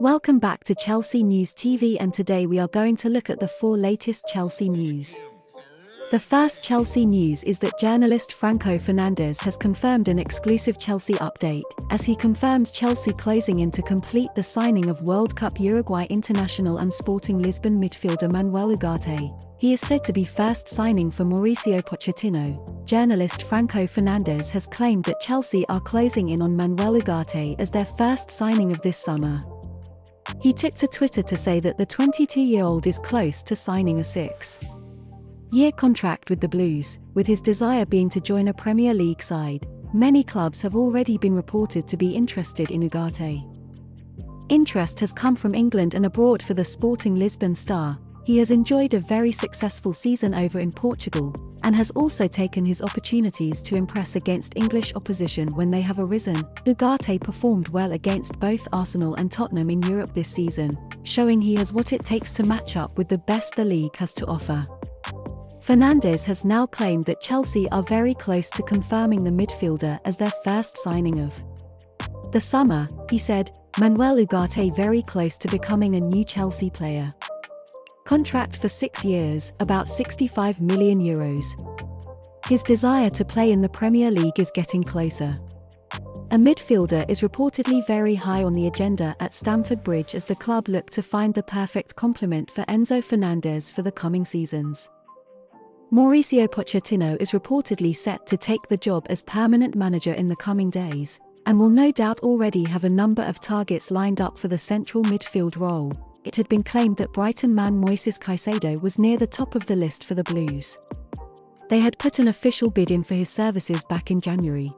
Welcome back to Chelsea News TV, and today we are going to look at the 4 latest Chelsea news. The first Chelsea news is that journalist Franco Fernandez has confirmed an exclusive Chelsea update, as he confirms Chelsea closing in to complete the signing of World Cup Uruguay international and Sporting Lisbon midfielder Manuel Ugarte. He is said to be first signing for Mauricio Pochettino. Journalist Franco Fernandez has claimed that Chelsea are closing in on Manuel Ugarte as their first signing of this summer. He took to Twitter to say that the 22-year-old is close to signing a 6-year contract with the Blues, with his desire being to join a Premier League side. Many clubs have already been reported to be interested in Ugarte. Interest has come from England and abroad for the Sporting Lisbon star. He has enjoyed a very successful season over in Portugal, and has also taken his opportunities to impress against English opposition when they have arisen. Ugarte performed well against both Arsenal and Tottenham in Europe this season, showing he has what it takes to match up with the best the league has to offer. Fernandez has now claimed that Chelsea are very close to confirming the midfielder as their first signing of the summer. He said, "Manuel Ugarte very close to becoming a new Chelsea player. Contract for 6 years, about €65 million. His desire to play in the Premier League is getting closer." A midfielder is reportedly very high on the agenda at Stamford Bridge as the club look to find the perfect complement for Enzo Fernandez for the coming seasons. Mauricio Pochettino is reportedly set to take the job as permanent manager in the coming days, and will no doubt already have a number of targets lined up for the central midfield role. It had been claimed that Brighton man Moises Caicedo was near the top of the list for the Blues. They had put an official bid in for his services back in January.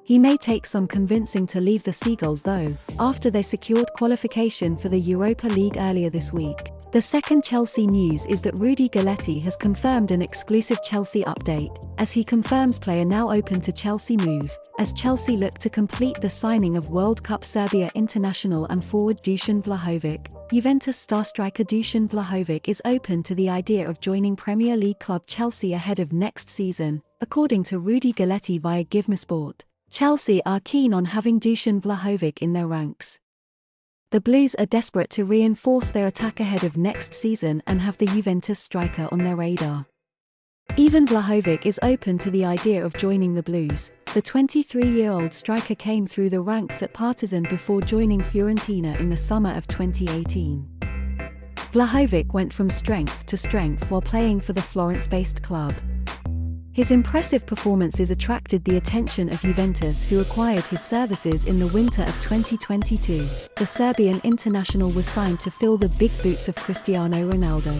He may take some convincing to leave the Seagulls though, after they secured qualification for the Europa League earlier this week. The second Chelsea news is that Rudy Galletti has confirmed an exclusive Chelsea update, as he confirms player now open to Chelsea move, as Chelsea look to complete the signing of World Cup Serbia international and forward Dusan Vlahovic. Juventus star striker Dusan Vlahovic is open to the idea of joining Premier League club Chelsea ahead of next season, according to Rudy Galletti via GiveMeSport. Chelsea are keen on having Dusan Vlahovic in their ranks. The Blues are desperate to reinforce their attack ahead of next season and have the Juventus striker on their radar. Even Vlahovic is open to the idea of joining the Blues. The 23-year-old striker came through the ranks at Partizan before joining Fiorentina in the summer of 2018. Vlahovic went from strength to strength while playing for the Florence-based club. His impressive performances attracted the attention of Juventus, who acquired his services in the winter of 2022. The Serbian international was signed to fill the big boots of Cristiano Ronaldo.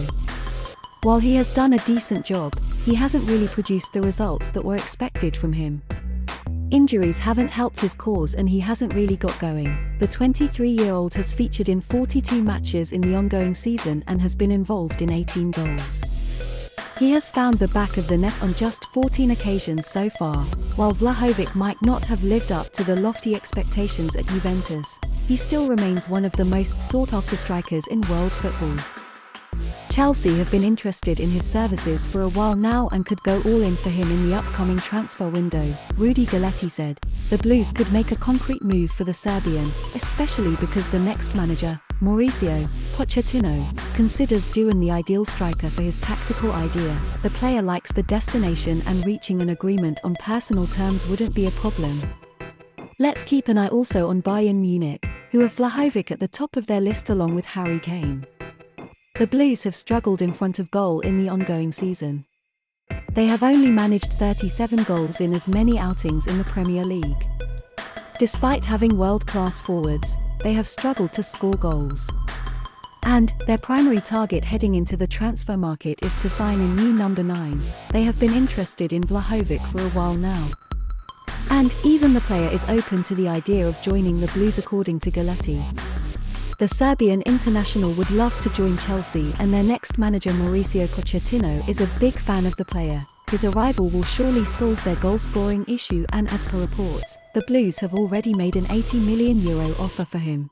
While he has done a decent job, he hasn't really produced the results that were expected from him. Injuries haven't helped his cause and he hasn't really got going. The 23-year-old has featured in 42 matches in the ongoing season and has been involved in 18 goals. He has found the back of the net on just 14 occasions so far. While Vlahovic might not have lived up to the lofty expectations at Juventus, he still remains one of the most sought-after strikers in world football. Chelsea have been interested in his services for a while now and could go all in for him in the upcoming transfer window. Rudy Galletti said, "The Blues could make a concrete move for the Serbian, especially because the next manager, Mauricio Pochettino, considers Dusan the ideal striker for his tactical idea. The player likes the destination and reaching an agreement on personal terms wouldn't be a problem." Let's keep an eye also on Bayern Munich, who have Vlahovic at the top of their list along with Harry Kane. The Blues have struggled in front of goal in the ongoing season. They have only managed 37 goals in as many outings in the Premier League. Despite having world-class forwards, they have struggled to score goals. And their primary target heading into the transfer market is to sign a new number 9. They have been interested in Vlahovic for a while now. And even the player is open to the idea of joining the Blues, according to Galletti. The Serbian international would love to join Chelsea, and their next manager Mauricio Pochettino is a big fan of the player. His arrival will surely solve their goal-scoring issue, and as per reports, the Blues have already made an €80 million offer for him.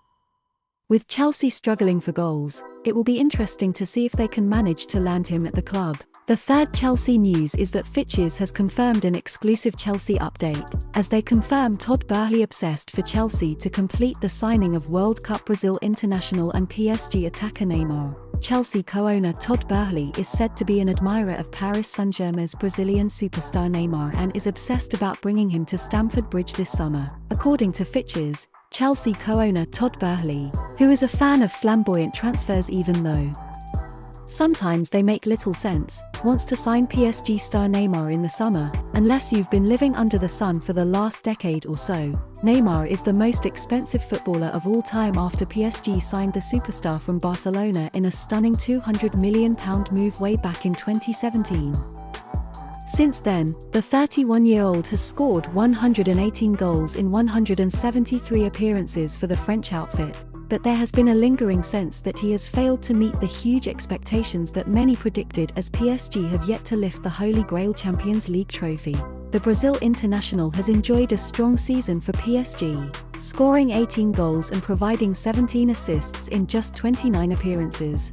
With Chelsea struggling for goals, it will be interesting to see if they can manage to land him at the club. The third Chelsea news is that Fitches has confirmed an exclusive Chelsea update, as they confirm Todd Boehly obsessed for Chelsea to complete the signing of World Cup Brazil international and PSG attacker Neymar. Chelsea co-owner Todd Boehly is said to be an admirer of Paris Saint-Germain's Brazilian superstar Neymar and is obsessed about bringing him to Stamford Bridge this summer. According to Fitches, Chelsea co-owner Todd Boehly, who is a fan of flamboyant transfers even though sometimes they make little sense, wants to sign PSG star Neymar in the summer. Unless you've been living under the sun for the last decade or so, Neymar is the most expensive footballer of all time after PSG signed the superstar from Barcelona in a stunning £200 million move way back in 2017. Since then, the 31-year-old has scored 118 goals in 173 appearances for the French outfit, but there has been a lingering sense that he has failed to meet the huge expectations that many predicted, as PSG have yet to lift the Holy Grail Champions League trophy. The Brazil international has enjoyed a strong season for PSG, scoring 18 goals and providing 17 assists in just 29 appearances.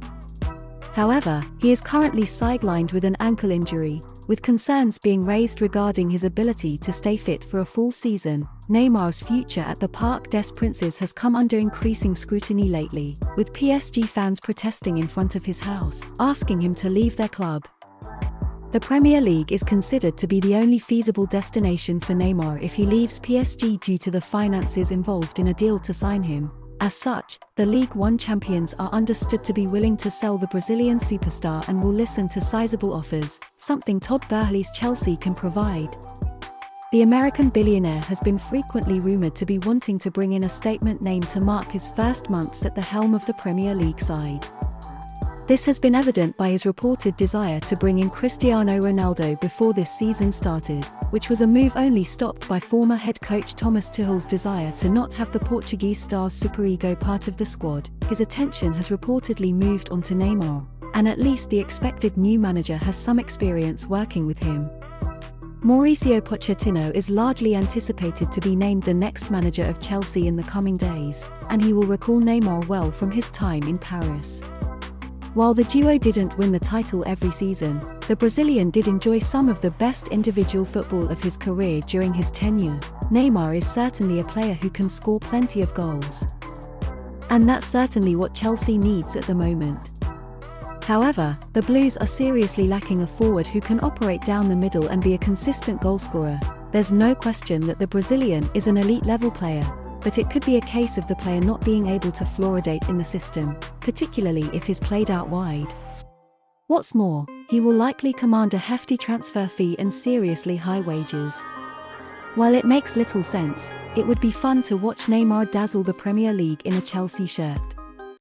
However, he is currently sidelined with an ankle injury, with concerns being raised regarding his ability to stay fit for a full season. Neymar's future at the Parc des Princes has come under increasing scrutiny lately, with PSG fans protesting in front of his house, asking him to leave their club. The Premier League is considered to be the only feasible destination for Neymar if he leaves PSG due to the finances involved in a deal to sign him. As such, the League One champions are understood to be willing to sell the Brazilian superstar and will listen to sizable offers, something Todd Boehly's Chelsea can provide. The American billionaire has been frequently rumored to be wanting to bring in a statement name to mark his first months at the helm of the Premier League side. This has been evident by his reported desire to bring in Cristiano Ronaldo before this season started, which was a move only stopped by former head coach Thomas Tuchel's desire to not have the Portuguese star's superego part of the squad. His attention has reportedly moved on to Neymar, and at least the expected new manager has some experience working with him. Mauricio Pochettino is largely anticipated to be named the next manager of Chelsea in the coming days, and he will recall Neymar well from his time in Paris. While the duo didn't win the title every season, the Brazilian did enjoy some of the best individual football of his career during his tenure. Neymar is certainly a player who can score plenty of goals. And that's certainly what Chelsea needs at the moment. However, the Blues are seriously lacking a forward who can operate down the middle and be a consistent goalscorer. There's no question that the Brazilian is an elite-level player, but it could be a case of the player not being able to fluoridate in the system, particularly if he's played out wide. What's more, he will likely command a hefty transfer fee and seriously high wages. While it makes little sense, it would be fun to watch Neymar dazzle the Premier League in a Chelsea shirt.